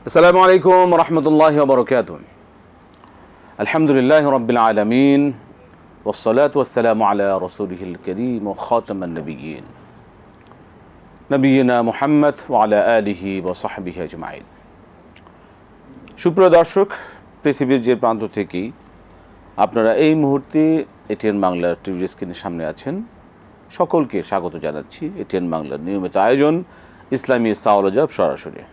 আসসালামু আলাইকুম রহমতুল্লাহি ওয়া বারাকাতুহু। আলহামদুলিল্লাহি রাব্বিল আলামিন ওয়াসসালাতু ওয়াসসালামু আলা রাসূলিহিল কারীম ওয়া খাতামান নাবিয়্যিন নবিয়িনা মুহাম্মদ ওয়া আলা আলিহি ওয়া সাহবিহি আজমাইন। সুপ্রিয় দর্শক, পৃথিবীর যে প্রান্ত থেকেই আপনারা এই মুহূর্তে এটিএন বাংলার টিভি স্ক্রিনের সামনে আছেন, সকলকে স্বাগত জানাচ্ছি এটিএন বাংলার নিয়মিত আয়োজন ইসলামী সাওয়াল জবাব সরাসরি।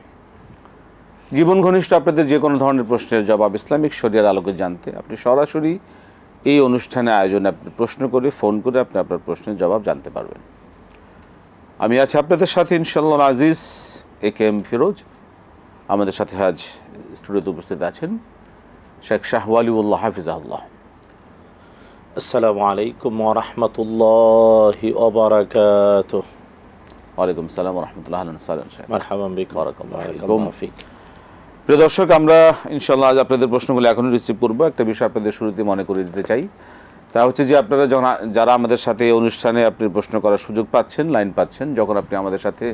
জীবন ঘনিষ্ঠ আপনাদের যে কোনো ধরনের প্রশ্নের জবাব ইসলামিক শরিয়ার আলোকে জানতে আপনি সরাসরি এই অনুষ্ঠানে আয়োজনে আপনি প্রশ্ন করে ফোন করে আপনি আপনার প্রশ্নের জবাব জানতে পারবেন। আমি আছি আপনাদের সাথে ইনশাআল্লাহ আজিজ একেএম ফিরোজ। আমাদের সাথে আজ স্টুডিওতে উপস্থিত আছেন শেখ শাহ ওয়ালিউল্লাহ হাফিজাহুল্লাহ। আসসালামু আলাইকুম ওয়া রাহমাতুল্লাহি ওয়া বারাকাতুহু। ওয়ালাইকুম আসসালাম ওয়া রাহমাতুল্লাহি ওয়া বারাকাতুহু। মারহাবান বিকুম। বারাকাল্লাহু ফিক। প্রিয় দর্শক, আমরা ইনশাআল্লাহ আজ আপনাদের প্রশ্নগুলো এখনই রিসিভ করবো। একটা বিষয় আপনাদের শুরুতে মনে করে দিতে চাই, তা হচ্ছে যে আপনারা যারা আমাদের সাথে এই অনুষ্ঠানে আপনি প্রশ্ন করার সুযোগ পাচ্ছেন, লাইন পাচ্ছেন, যখন আপনি আমাদের সাথে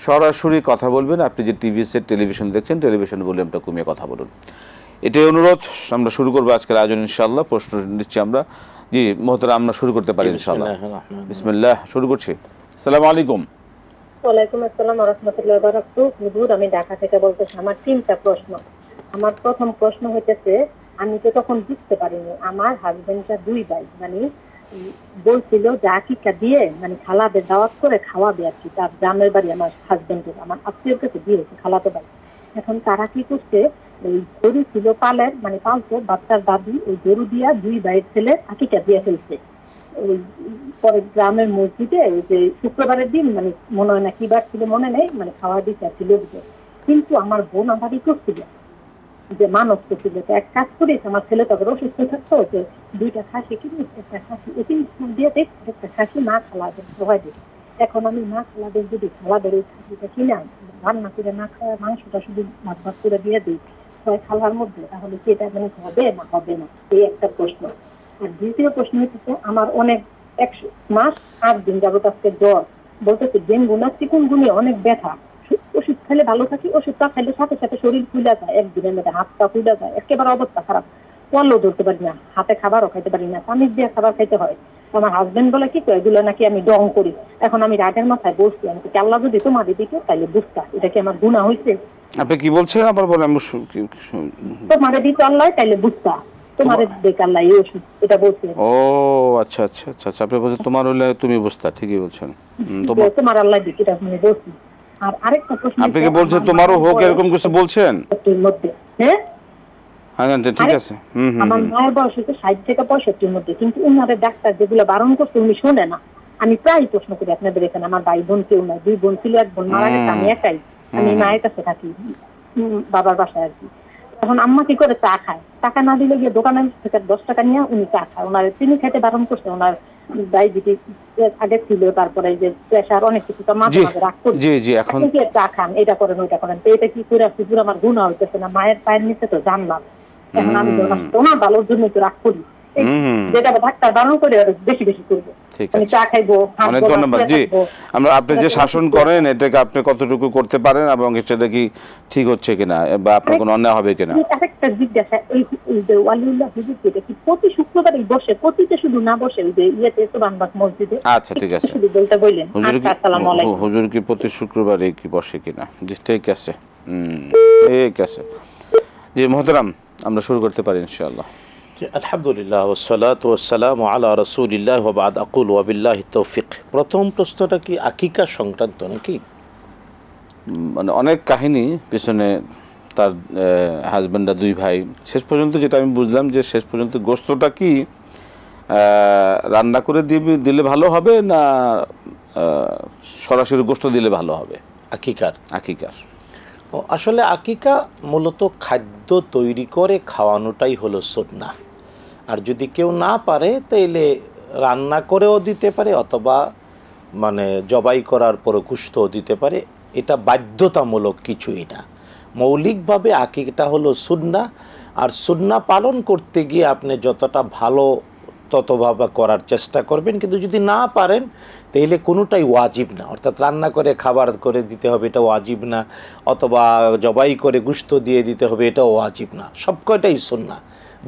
সরাসরি কথা বলবেন, আপনি যে টিভি সেট টেলিভিশন দেখছেন, টেলিভিশন ভলিউমটা কমিয়ে কথা বলুন, এটাই অনুরোধ। আমরা শুরু করবো আজকের আয়োজন ইনশাআল্লাহ। প্রশ্ন দিচ্ছি আমরা। জি মোহতারাম, আমরা শুরু করতে পারি ইনশাআল্লাহ। বিসমিল্লাহ, শুরু করছি। আসসালামু আলাইকুম। ওয়ালাইকুম আসসালাম ওয়া রাহমাতুল্লাহি ওয়া বারাকাতুহু। হুজুর, আমি ঢাকা থেকে বলতেছি। আমার তিনটা প্রশ্ন। আমার প্রথম প্রশ্ন হইতেছে, আমি তো তখন বুঝতে পারিনি আমার হাজবেন্ডটা দুই ভাই, মানে বলছিল যে আকিকা দিয়ে মানে খালাদের দাওয়াত করে খাওয়াবে আর কি, তার গ্রামের বাড়ি আমার হাজবেন্ডের, আমার আত্মীয়ের কাছে দিয়েছে খালাতো ভাই। এখন তারা কি করছে, ওই গরু ছিল পালের, মানে পালতো বাচ্চার দাদি, ওই গরু দিয়া দুই ভাইয়ের ছেলে আকিকা দিয়ে ফেলছে। ওই পরে গ্রামের মসজিদে ওই যে শুক্রবারের দিন, মানে মনে হয় না কি বার ছিল মনে নেই, মানে খাওয়ার দিতে ছিল। কিন্তু আমার বোন আমারই করছিল যে মানব করছিল, এক কাজ করিস, আমার ছেলে তখন অসুস্থ থাকতো, যে দুইটা খাসি কিনিস, একটা খাসি এদিন দিয়ে দেখ, একটা খাসি মা খালাদের সবাই দেখ। এখন আমি মা খালাদের যদি খালাদের ওই খাসিটা কিনে রান্না করে না খাওয়া, মাংসটা শুধু ভাত ভাত করে দিয়ে দিই ছয় খালার মধ্যে, তাহলে কি এটা মানে হবে না হবে না? এই একটা প্রশ্ন। আর দ্বিতীয় প্রশ্ন হচ্ছে, আমার অনেক 1 মাস 8 দিন যাবত আজকে জ্বর, বলতেছে ডেঙ্গু না চিকুনগুনিয়া, অনেক ব্যথা, ওষুধ খেলে ভালো থাকি, ওষুধটা খেলে সাথে সাথে শরীর ফুলে যায়, একদিনের মধ্যে হাতটা ফুলে যায়, একেবারে অবস্থা খারাপ, কলও ধরতে পারি না, হাতে খাবারও খাইতে পারি না, পানি দিয়ে খাবার খাইতে হয়। আমার হাজবেন্ড বলে কি এগুলো নাকি আমি ডং করি। এখন আমি রাগের মাথায় বসছি, আমি তো আল্লাহ যদি তোমার দিকে তাইলে বুঝতা এটা কি আমার গুনাহ হয়েছে। আপনি কি বলছেন আবার বলেন? তোমার দিকে আল্লাহ তাইলে বুঝতা, তোমার দিকে আল্লাহ এই ওষুধ, এটা বলছে। ও আচ্ছা আচ্ছা আচ্ছা, আপনি বলছেন তোমার হলে তুমি বুঝতা, ঠিকই বলছেন। তোমার আল্লাহ দিকে এটা মানে বলছি। আর আরেকটা প্রশ্ন, আপনি কি বলছেন তোমারও হোক, এরকম কিছু বলছেন? হ্যাঁ হ্যাঁ ঠিক আছে। আমার মায়ের বয়স হচ্ছে 60 থেকে 65 মধ্যে, কিন্তু উনাদের ডাক্তার যেগুলো বারণ করছে উনি শোনে না। আমি প্রায় প্রশ্ন করি আপনাদের এখানে, আমার ভাই বোন কেউ নাই, 2 বোন ছিল, 1 বোন মারা গেছে, আমি একাই, আমি মায়ের কাছে থাকি, বাবার বাসায় আর কি। এখন আম্মা কি করে চা খায়, টাকা না দিলে গিয়ে দোকানের থেকে 10 টাকা নিয়ে উনি চা খায়। ওনার চিনি খাইতে বারণ করছে, ওনার ডায়াবেটিস আগে ছিল, তারপরে যে প্রেসার অনেক কিছু, তো মাঝে মাঝে রাগ করি। জি জি, এখন কি চা খান, এটা করেন ওইটা করেন, তো এটা কি করে আসছে, পুরো আমার গুনাহ হইতেছে না? মায়ের পায়ের নিচে তো জানলাম, এখন আমি ওনার ভালোর জন্য তো রাগ করি, যেটা ডাক্তার বারণ করে বেশি বেশি করবো। অনেক ধন্যবাদ। জি, আমরা আপনি যে শাসন করেন এটাকে আপনি কতটুকু করতে পারেন এবং সেটা কি ঠিক হচ্ছে কিনা বা আপনার কোনো অন্যায় হবে কিনা? আরেকটা জিজ্ঞাসা, এই যে ওয়ালিউল্লাহ হুজুর যেটা কি প্রতি শুক্রবারই বসে, প্রতিতে শুধু না বসে, ওই যে ইয়েতে সুবহানাল্লাহ মসজিদে? আচ্ছা ঠিক আছে, শুধু বলতে বললেন। আসসালামু আলাইকুম। হুজুর কি প্রতি শুক্রবারে কি বসে কিনা? জি ঠিক আছে, ঠিক আছে। জি মুহতারাম, আমরা শুরু করতে পারি ইনশাআল্লাহ। আলহামদুলিল্লাহ ওয়াসসালাতু ওয়াসসালামু আলা রাসূলিল্লাহ ওয়া বা'দ, আকুলু ওয়া বিল্লাহি তৌফিক। প্রথম প্রশ্নটা কি আকিকা সংক্রান্ত নাকি? মানে অনেক কাহিনী পিছনে, তার হাজবেন্ডরা 2 ভাই, শেষ পর্যন্ত যেটা আমি বুঝলাম যে শেষ পর্যন্ত গোশতটা কি রান্না করে দিলে ভালো হবে না সরাসরি গোশত দিলে ভালো হবে? আকিকার আসলে আকিকা মূলত খাদ্য তৈরি করে খাওয়ানোটাই হলো সুন্নাহ। আর যদি কেউ না পারে তাইলে রান্না করেও দিতে পারে, অথবা মানে জবাই করার পরে গোশতও দিতে পারে। এটা বাধ্যতামূলক কিছুই না। মৌলিকভাবে আকিকাটা হলো সুন্নাহ, আর সুন্নাহ পালন করতে গিয়ে আপনি যতটা ভালো ততভাবে করার চেষ্টা করবেন, কিন্তু যদি না পারেন তাইলে কোনোটাই ওয়াজিব না, অর্থাৎ রান্না করে খাবার করে দিতে হবে এটা ওয়াজিব না, অথবা জবাই করে গুস্ত দিয়ে দিতে হবে এটাও ওয়াজিব না, সব কয়টাই সুন্নাহ,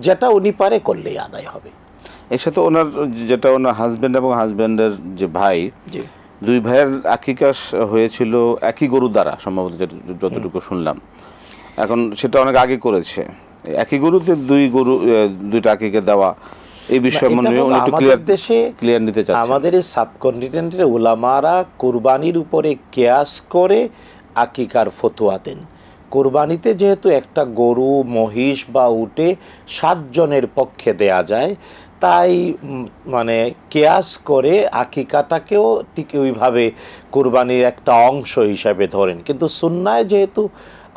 যেটা উনি পারে করলেই আদায় হবে। এর সাথে ওনার যেটা ওনার হাজব্যান্ড এবং হাজব্যান্ডের যে ভাই, জি, দুই ভাইয়ের আকিকা হয়েছিল একই গরু দ্বারা সম্ভবত, যতটুকু শুনলাম। এখন সেটা অনেক আগে করেছে, একই গরুতে দুইটা আকিকা দেওয়া, এই বিষয়ে মনে হয় উনি একটু ক্লিয়ার নিতে চাচ্ছেন। আমাদের এই সাবকন্টিনেন্টের উলামারা কুরবানির উপরে কিয়াস করে আকিকার ফতোয়া দেন। কুরবানিতে যেহেতু একটা গরু, মহিষ বা উটে 7 জনের পক্ষে দেয়া যায়, তাই মানে কিয়াস করে আকিকাটাকেও ঠিক ওইভাবে কুরবানির একটা অংশ হিসাবে ধরেন। কিন্তু সুন্নায় যেহেতু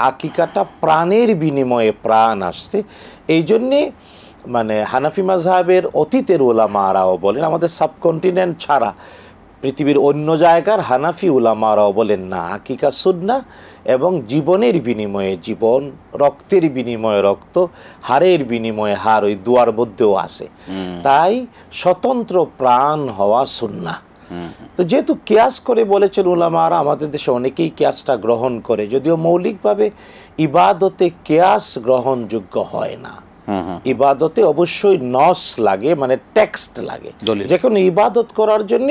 আকিকাটা প্রাণের বিনিময়ে প্রাণ আসছে, এই জন্যে মানে হানাফি মাযহাবের অতীতের উলামারাও বলেন, আমাদের সাবকন্টিনেন্ট ছাড়া পৃথিবীর অন্য জায়গার হানাফি উলামারাও বলেন না, আকিকা সুন্নাহ এবং জীবনের বিনিময়ে জীবন, রক্তের বিনিময়ে রক্ত, হাড়ের বিনিময়ে হাড়, ওই দুয়ার মধ্যেও আছে, তাই স্বতন্ত্র প্রাণ হওয়া সুন্নাহ। তো যেহেতু কিয়াস করে বলেছেন উলামারা, আমাদের দেশে অনেকেই কিয়াসটা গ্রহণ করে, যদিও মৌলিকভাবে ইবাদতে কিয়াস গ্রহণযোগ্য হয় না। ইবাদতে অবশ্যই নস লাগে, মানে টেক্সট লাগে। যে কোনো ইবাদত করার জন্য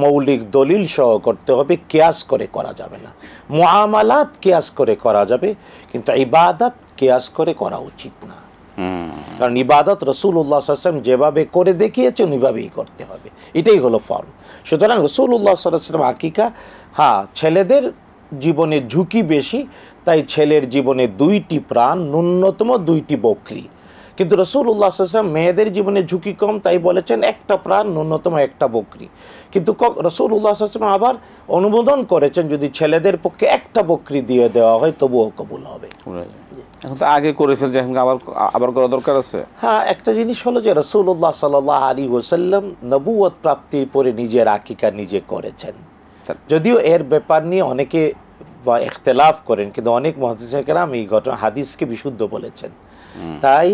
মৌলিক দলিল সহ করতে হবে, কিয়াস করে করা যাবে না। মুআমালাত কিয়াস করে করা যাবে, কিন্তু ইবাদত কিয়াস করে করা উচিত না। কারণ ইবাদত রাসূলুল্লাহ সাল্লাল্লাহু আলাইহি ওয়াসাল্লাম যেভাবে করে দেখিয়েছেন ওইভাবেই করতে হবে, এটাই হলো ফর্ম। সুতরাং রাসূলুল্লাহ সাল্লাল্লাহু আলাইহি ওয়াসাল্লাম আকিকা, হ্যাঁ ছেলেদের জীবনে ঝুঁকি বেশি, তাই ছেলের জীবনে 2টি প্রাণ, ন্যূনতম 2টি বকরি। কিন্তু রাসূলুল্লাহ সাল্লাল্লাহু আলাইহি ওয়াসাল্লাম মেয়েদের জীবনে ঝুঁকি কম, তাই বলেছেন 1টা প্রাণ, ন্যূনতম 1টা বকরি। কিন্তু রাসূলুল্লাহ সাল্লাল্লাহু আলাইহি ওয়াসাল্লাম আবার অনুমোদন করেছেন যদি ছেলেদের পক্ষে 1টা বকরি দিয়ে দেওয়া হয় তবুও কবুল হবে। এখন তো আগে করে ফেলছে, এখন আবার করা দরকার আছে। হ্যাঁ, একটা জিনিস হলো যে রাসূলুল্লাহ সাল্লাল্লাহু আলাইহি ওয়াসাল্লাম নবুয়ত প্রাপ্তির পরে নিজের আকিকা নিজে করেছেন, যদিও এর ব্যাপার নিয়ে অনেকে বা ইখতিলাফ করেন, কিন্তু অনেক মুহাদ্দিসিনে কেরাম এই ঘটনা হাদিসকে বিশুদ্ধ বলেছেন। তাই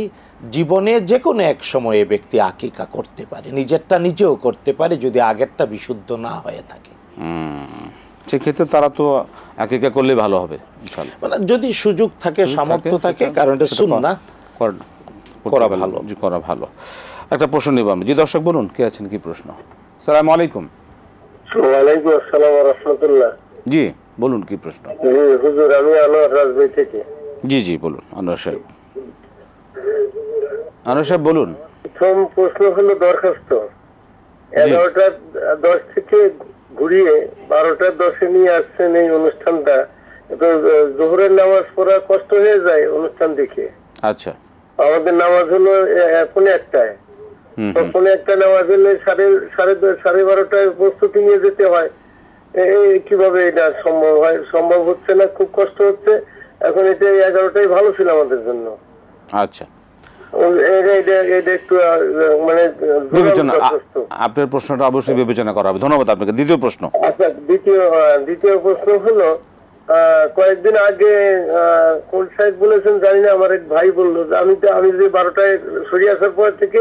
জীবনে যে কোনো এক সময়ে ব্যক্তি আকিকা করতে পারে, নিজেরটা নিজেও করতে পারে যদি আগেরটা বিশুদ্ধ না হয়ে থাকে। সেক্ষেত্রে তারা তো আকিকা করলে ভালো হবে ইনশাআল্লাহ, মানে যদি সুযোগ থাকে, সামর্থ্য থাকে, কারণ এটা সুন্নাহ, করা ভালো। একটা প্রশ্ন নিব আমি। জি দর্শক বলুন, কে আছেন, কি প্রশ্ন? আসসালামু আলাইকুম। ওয়ালাইকুম আসসালাম ওয়া রাহমাতুল্লাহ। জি বলুন, কি প্রশ্ন? জি হুজুর, আমি আনোয়ার রাজবাড়ী থেকে। জি জি বলুন আনোয়ার সাহেব। আনোয়ার সাহেব বলুন। প্রথম প্রশ্ন হলো দরখাস্ত। 11:10 থেকে ঘুরিয়ে 12:10 নিয়ে আসছেন এই অনুষ্ঠানটা, তো জোহরের নামাজ পড়া কষ্ট হয়ে যায় অনুষ্ঠান দেখে। আচ্ছা, আমাদের নামাজ হলো 1:15, তো 1:15 নামাজ হলে 12:30 প্রস্তুতি নিয়ে যেতে হয়। কিভাবে এটা সম্ভব হয়? সম্ভব হচ্ছে না, খুব কষ্ট হচ্ছে। এখন এটা 11টাই ভালো ছিল আমাদের জন্য। আচ্ছা, এটা একটু মানে আপনার প্রশ্নটা অবশ্যই বিবেচনা করা হবে। ধন্যবাদ আপনাকে। দ্বিতীয় প্রশ্ন। আচ্ছা, দ্বিতীয় প্রশ্ন হলো, কয়েকদিন আগে কোন সাহেব বলেছেন জানি না, আমার এক ভাই বললো আমি যে 12টায় সরিয়ে আসার পর থেকে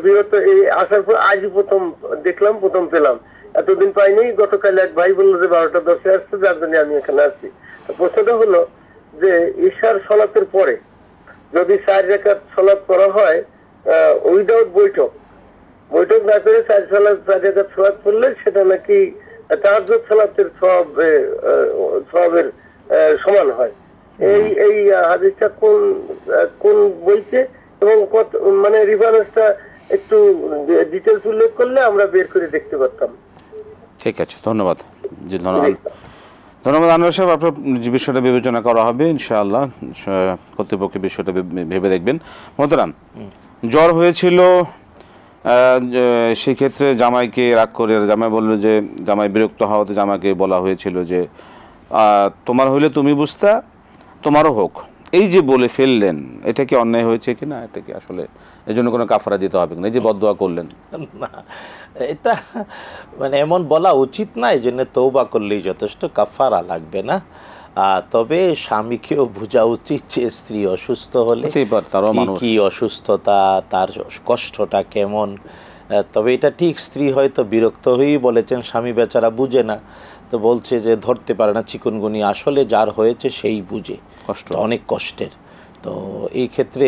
বিরত, এই আসার পর আজই প্রথম দেখলাম, প্রথম পেলাম, এতদিন পাইনি। গতকাল এক ভাই বললো যে 12:10 আসছে, যার জন্য আমি এখানে আসছি। প্রশ্নটা হলো যে ঈশার সালাতের পরে যদি 4 রাকাত সালাত করা হয় উইদাউট বৈঠক না করে 4 রাকাত সালাত পড়লে সেটা নাকি তাহাজ্জুদ সালাতের সওয়াবের সমান হয়। এই হাদিসটা কোন বইতে এবং কত, মানে রেফারেন্সটা একটু ডিটেইলস উল্লেখ করলে আমরা বের করে দেখতে পারতাম। ঠিক আছে, ধন্যবাদ। জি ধন্যবাদ আনোয়ার সাহেব। আপনার বিষয়টা বিবেচনা করা হবে ইনশাআল্লাহ, কর্তৃপক্ষ বিষয়টা ভেবে দেখবেন। মোহতারাম, জ্বর হয়েছিল, সেক্ষেত্রে জামাইকে রাগ করে জামাই বলল যে, জামাই বিরক্ত হওয়াতে জামাইকে বলা হয়েছিল যে তোমার হইলে তুমি বুঝতা, তোমারও হোক, এই যে বলে ফেললেন, এটা কি অন্যায় হয়েছে কিনা? এটা কি আসলে এর জন্য কোনো কাফারা দিতে হবে কিনা? এই যে বদদোয়া করলেন, না, এটা মানে এমন বলা উচিত না, এই জন্য তওবা করলেই যথেষ্ট, কাফারা লাগবে না। তবে স্বামীকেও বোঝা উচিত যে স্ত্রী অসুস্থ হলে কি অসুস্থতা, তার কষ্টটা কেমন, তবে এটা ঠিক, স্ত্রী হয়তো বিরক্ত হয়েই বলেছেন, স্বামী বেচারা বুঝে না, তো বলছে যে ধরতে পারে না চিকুনগুনি, আসলে যার হয়েছে সেই বুঝে, কষ্ট অনেক কষ্টের। তো এই ক্ষেত্রে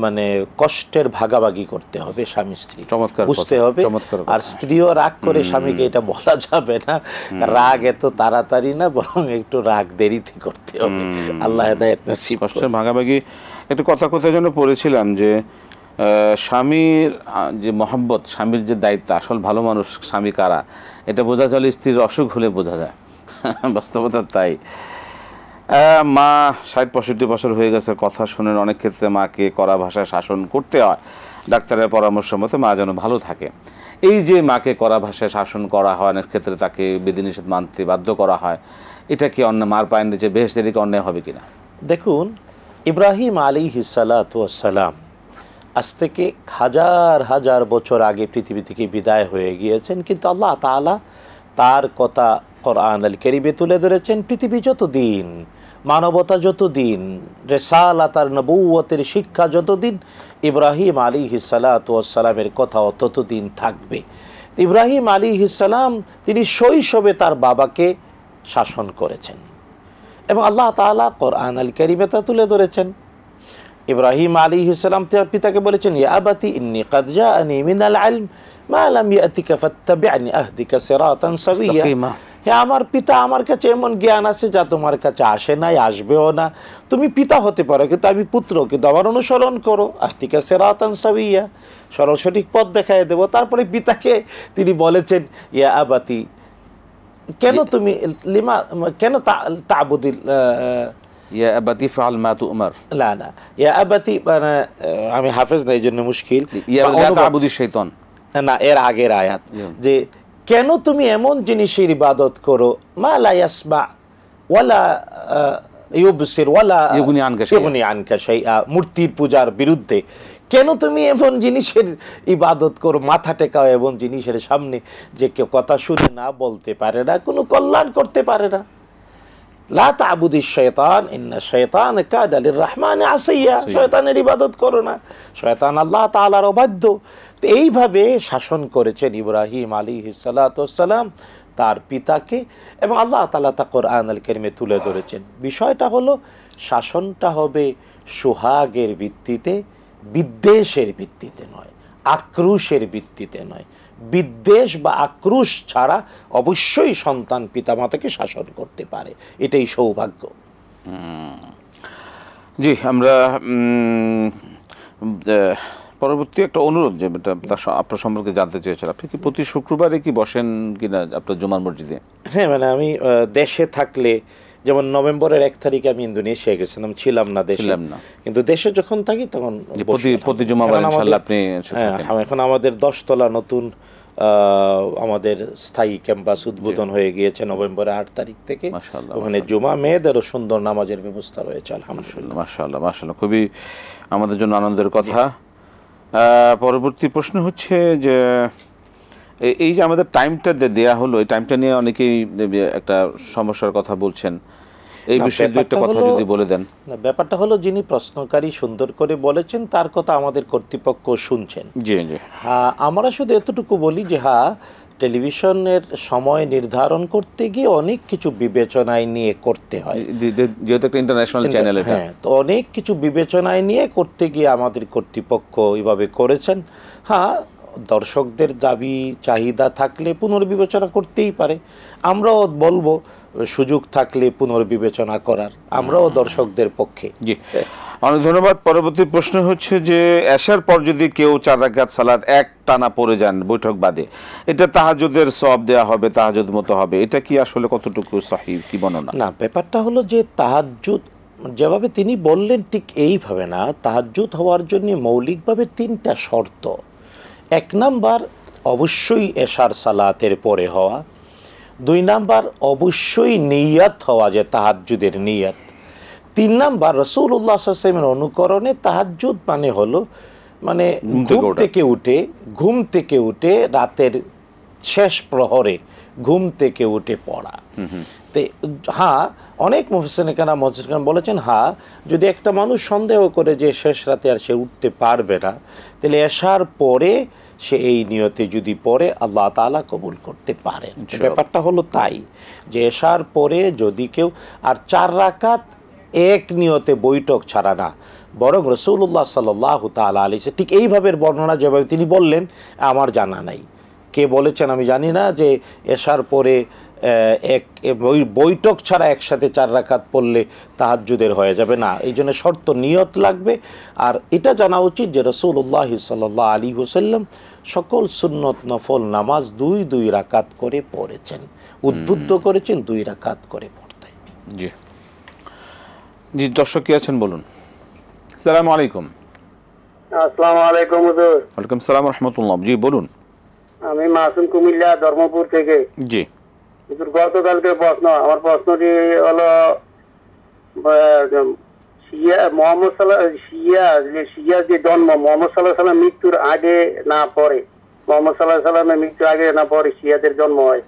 মানে কষ্টের ভাগাভাগি করতে হবে স্বামী স্ত্রী, চমৎকার বুঝতে কথা, হবে। চমৎকার কথা। আর স্ত্রীও রাগ করে স্বামীকে এটা বলা যাবে না, রাগ এত তাড়াতাড়ি না, বরং একটু রাগ দেরিতে করতে হবে। আল্লাহ হেদায়েত নসিব করুন। কষ্টের ভাগাভাগি। একটু কথা কোথায় যেন পড়েছিলাম যে স্বামীর যে মহব্বত, স্বামীর যে দায়িত্ব, আসল ভালো মানুষ স্বামী কারা, এটা বোঝা চলে স্ত্রীর অসুখ হলে বোঝা যায়। বাস্তবতা তাই। মা ৬০-৬৫ বছর হয়ে গেছে, কথা শুনেন অনেক ক্ষেত্রে মাকে কড়া ভাষায় শাসন করতে হয়, ডাক্তারের পরামর্শ মতো মা যেন ভালো থাকে। এই যে মাকে কড়া ভাষায় শাসন করা হয়, অনেক ক্ষেত্রে তাকে বিধিনিষেধ মানতে বাধ্য করা হয়, এটা কি অন্য মার পায়ের নিচে বেহেশতের দিকে অন্যায় হবে কিনা? দেখুন, ইব্রাহিম আলাইহিস সালাতু ওয়াস সালাম আজ থেকে হাজার হাজার বছর আগে পৃথিবী থেকে বিদায় হয়ে গিয়েছেন, কিন্তু আল্লাহ তাআলা তার কথা কোরআন আল কারীমে তুলে ধরেছেন। পৃথিবী যতদিন, মানবতা যতদিন, রিসালাত আর নবুয়তের শিক্ষা যতদিন, ইব্রাহিম আলাইহিস সালাতু ওয়াস সালামের কথা ততদিন থাকবে। ইব্রাহিম আলাইহিস সালাম তিনি শৈশবে তার বাবাকে শাসন করেছেন এবং আল্লাহ তাআলা কোরআন আল কারীমে তা তুলে ধরেছেন। ইব্রাহিম আলাইহিস সালাম তার পিতাকে বলেছেন, ইয়া আবাতি ইন্নী কাদ জাআনি মিনাল ইলম মা লাম ইয়াতিকা ফাত্তাবি'নি আহদিকা সিরাতান সাবিয়্যা। হে আমার পিতা, আমার কাছে এমন জ্ঞান আছে যা তোমার কাছে আসে নাই, আসবেও না। তুমি পিতা হতে পারো, কিন্তু আমি পুত্র, কিন্তু আমার অনুসরণ করো। আহদিকা সিরাতান সাবিয়্যা, সরল সঠিক পথ দেখায় দেব। তারপরে পিতাকে তিনি বলেছেন, ইয়া আবাতি, কেন তুমি লিমা, কেন তা'বুদিল, ইয়া আবাতি ফাআল মা তু'মার। না না, ইয়া আবাতি মানে আমি হাফেজ না, এই জন্য মুশকিল। ইয়া লা তা'বুদিশ শাইতান, না, এর আগের আয়াত, যে কেন তুমি এমন জিনিসের ইবাদত করো, মা লা ইয়াসমা ওয়ালা ইউবসির ওয়ালা ইউগনি আনকা শাইআ, মূর্তির পূজার বিরুদ্ধে কেন তুমি এমন জিনিসের ইবাদত করো, মাথা টেকাও এমন জিনিসের সামনে যে কেউ কথা শুনে না, বলতে পারে না, কোনো কল্যাণ করতে পারে না। লা তা'বুদিশ শাইতান ইন্না শাইতানা কাদা লিররহমানি আসিয়া, শয়তানের ইবাদত করো না, শয়তান আল্লাহ তাআলার অবাধ্য। তো এইভাবে শাসন করেছেন ইব্রাহিম আলাইহিস সালাতু ওয়াস সালাম তার পিতাকে, এবং আল্লাহ তাআলা তা কোরআন আল কারীমে তুলে ধরেছেন। বিষয়টা হলো, শাসনটা হবে সোহাগের ভিত্তিতে, বিদ্বেষের ভিত্তিতে নয়, আক্রোশের ভিত্তিতে নয়। বিদ্বেষ বা আক্রোশ ছাড়া অবশ্যই সন্তান পিতামাতাকে শাসন করতে পারে, এটাই সৌভাগ্য। জি, আমরা পরবর্তী একটা অনুরোধ, যে আপনার সম্পর্কে জানতে চেয়েছিলাম, আপনি কি প্রতি শুক্রবারে কি বসেন কিনা আপনার জুমার মসজিদে? হ্যাঁ, মানে আমি দেশে থাকলে, যেমন নভেম্বরের 1 তারিখে আমি ইন্দোনেশিয়া গেছিলাম, ছিলাম না দেশে, কিন্তু দেশে যখন থাকি তখন প্রতি জুমাবার ইনশাআল্লাহ আপনি। হ্যাঁ, এখন আমাদের 10 তলা নতুন আমাদের স্থায়ী ক্যাম্পাস উদ্বোধন হয়ে গিয়েছে নভেম্বরের 8 তারিখ থেকে। ওখানে জুমা, মেয়েদেরও সুন্দর নামাজের ব্যবস্থা রয়েছে আলহামদুলিল্লাহ। মাশাআল্লাহ, মাশাআল্লাহ, খুবই আমাদের জন্য আনন্দের কথা। পরবর্তী প্রশ্ন হচ্ছে যে এই যে আমাদের টাইমটা দেয়া হলো, এই টাইমটা নিয়ে অনেকেই একটা সমস্যার কথা বলছেন, এই বিষয়ে দু একটা কথা যদি বলে দেন। ব্যাপারটা হলো, যিনি প্রশ্নকারী সুন্দর করে বলেছেন তার কথা আমাদের কর্তৃপক্ষ শুনছেন। জি জি। হ্যাঁ, আমরা শুধু এতটুকু বলি যে হ্যাঁ, টেলিভিশনের সময় নির্ধারণ করতে গিয়ে অনেক কিছু বিবেচনায় নিয়ে করতে হয়, যেহেতু একটা ইন্টারন্যাশনাল চ্যানেল। হ্যাঁ, তো অনেক কিছু বিবেচনায় নিয়ে করতে গিয়ে আমাদের কর্তৃপক্ষ এইভাবে করেছেন। হ্যাঁ, দর্শকদের দাবি চাহিদা থাকলে পুনর্বিবেচনা করতেই পারে, আমরাও বলবো সুযোগ থাকলে পুনর্বিবেচনা করার, আমরাও দর্শকদের পক্ষে। জি, অনেক ধন্যবাদ। পরবর্তী প্রশ্ন হচ্ছে যে এশার পর যদি কেউ 4 রাকাত সালাত এক টানা পড়ে যান বৈঠক বাদে, এটা তাহাজ্জুদের সওয়াব দেয়া হবে, তাহাজ্জুদ মতো হবে, এটা কি আসলে কতটুকু সহিহ, কি বর্ণনা? না, ব্যাপারটা হলো যে তাহাজ্জুদ যেভাবে তিনি বললেন ঠিক এইভাবে না। তাহাজ্জুদ হওয়ার জন্য মৌলিকভাবে 3টা শর্ত। 1 নাম্বার অবশ্যই এশার সালাতের পরে হওয়া, 2 নাম্বার অবশ্যই নিয়ত হওয়া, যে তাহাজ্জুদের নিয়ত, 3 নাম্বার রাসূলুল্লাহ সাল্লাল্লাহু আলাইহি ওয়াসাল্লামের অনুকরণে তাহাজ্জুদ মানে হলো মানে ঘুম থেকে উঠে রাতের শেষ প্রহরে ঘুম থেকে উঠে পড়া। তো হ্যাঁ, অনেক মুফাসসিরিন কেরাম বলেছেন, হ্যাঁ, যদি একটা মানুষ সন্দেহ করে যে শেষ রাতে আর সে উঠতে পারবে না, তাহলে এশার পরে সে এই নিয়তে যদি পড়ে আল্লাহ তাআলা কবুল করতে পারেন। ইনশাআল্লাহ। ব্যাপারটা হলো তাই যে এশার পরে যদি কেউ আর 4 রাকাত এক নিয়তে বৈঠক ছাড়া না, বরং রাসূলুল্লাহ সাল্লাল্লাহু তাআলা আলাইহি ঠিক এইভাবে বর্ণনা যেভাবে তিনি বললেন আমার জানা নাই, কে বলেছেন আমি জানি না, যে এশার পরে এক বৈঠক ছাড়া একসাথে 4 রাকাত পড়লে তাহাজ্জুদের হয়ে যাবে না, এই জন্য শর্ত নিয়ত লাগবে। আর এটা জানা উচিত যে রাসূলুল্লাহ সাল্লাল্লাহু আলাইহি ওয়াসাল্লাম সকল সুন্নত নফল নামাজ 2 রাকাত করে পড়েছেন, উদ্বুদ্ধ করেছেন 2 রাকাত করে পড়তে। জি জি, দর্শক কি আছেন বলুন। আসসালামু আলাইকুম। আসসালামু আলাইকুম হুজুর। ওয়ালাইকুম সালাম রাহমাতুল্লাহ। জি বলুন। আমি মাসুম কুমিল্লা ধর্মপুর থেকে। জি হুজুর, গতকালকে প্রশ্ন, আমার প্রশ্নটি হলো শিয়া যে জন্ম মোহাম্মদ সাল্লাল্লাহু আলাইহি ওয়াসাল্লাম মৃত্যুর আগে না পরে, মোহাম্মদ সাল্লাল্লাহু আলাইহি ওয়াসাল্লামের মৃত্যুর আগে না পরে শিয়াদের জন্ম হয়।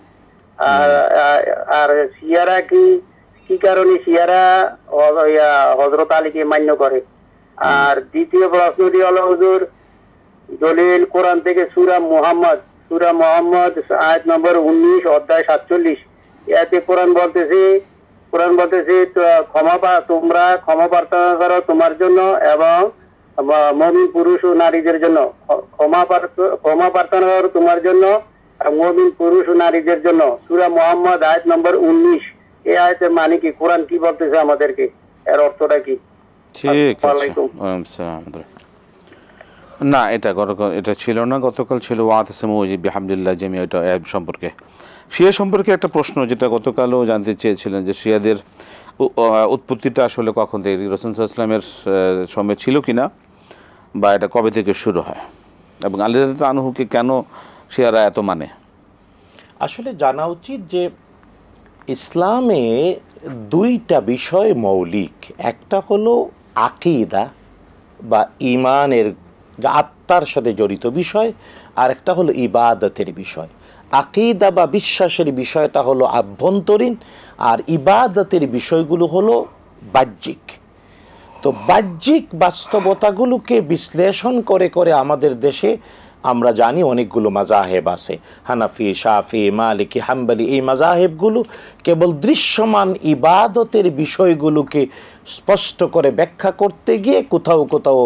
আর শিয়ারা কি কারণে শিয়ারা হযরত আলীকে মান্য করে? আর দ্বিতীয় প্রশ্নটি হলো হুজুর, দলিল কোরআন থেকে সূরা মুহাম্মদ আয়াত নম্বর 19 অধ্যায় 47, এতে কোরআন বলতেছে তোমরা ক্ষমা প্রার্থনা করো তোমার জন্য এবং মুমিন পুরুষ ও নারীদের জন্য, ক্ষমা প্রার্থনা করো তোমার জন্য মুমিন পুরুষ ও নারীদের জন্য। সূরা মুহাম্মদ আয়াত নম্বর 19, এই আয়াতের মানে কি? কোরআন কি বলতেছে আমাদেরকে, এর অর্থটা কি? ঠিক আছে। আসসালামু আলাইকুম। না, এটা ছিল না, গতকাল ছিল ওয়াতাসিমু বিহামদিল্লাহ জামিআ, এটা সম্পর্কে শিয়া সম্পর্কে একটা প্রশ্ন যেটা গতকালও জানতে চেয়েছিলেন যে শিয়াদের উৎপত্তিটা আসলে কখন থেকে, রাসূল সাল্লাল্লাহু আলাইহি ওয়াসাল্লামের সময় ছিল কিনা, বা এটা কবে থেকে শুরু হয়, এবং আলী রাদিয়াল্লাহু আনহুকে কেন শিয়ারা এত মানে? আসলে জানা উচিত যে ইসলামে 2টা বিষয় মৌলিক, একটা হলো আকীদা বা ঈমানের, যা আত্মার সাথে জড়িত বিষয়, আর একটা হলো ইবাদতের বিষয়। আকীদা বা বিশ্বাসের বিষয়টা হলো আভ্যন্তরীণ, আর ইবাদতের বিষয়গুলো হলো বাহ্যিক। তো বাহ্যিক বাস্তবতাগুলোকে বিশ্লেষণ করে করে আমাদের দেশে আমরা জানি অনেকগুলো মাযাহেব আছে, হানাফি, শাফি, মালিকি, হাম্বলি। এই মাযাহেবগুলো কেবল দৃশ্যমান ইবাদতের বিষয়গুলোকে স্পষ্ট করে ব্যাখ্যা করতে গিয়ে কোথাও কোথাও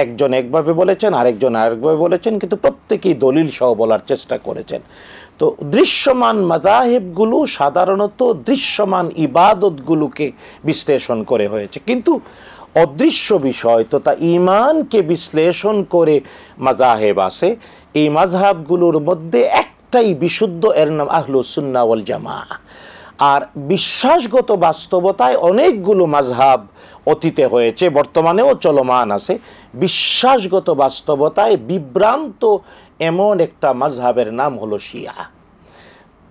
একজন একভাবে বলেছেন, আরেকজন আরেকভাবে বলেছেন, কিন্তু প্রত্যেকেই দলিল সহ বলার চেষ্টা করেছেন। তো দৃশ্যমান মাযাহেবগুলো সাধারণত দৃশ্যমান ইবাদতগুলোকে বিশ্লেষণ করে হয়েছে, কিন্তু অদৃশ্য বিষয় তথা ঈমানকে বিশ্লেষণ করে মাযাহেব আছে। এই মাযহাবগুলোর মধ্যে একটাই বিশুদ্ধ, এর নাম আহলুস সুন্নাহ ওয়াল জামাআহ। আর বিশ্বাসগত বাস্তবতায় অনেকগুলো মাযহাব অতীতে হয়েছে, বর্তমানেও চলমান আছে। বিশ্বাসগত বাস্তবতায় বিভ্রান্ত এমন একটা মাযহাবের নাম হলো শিয়া।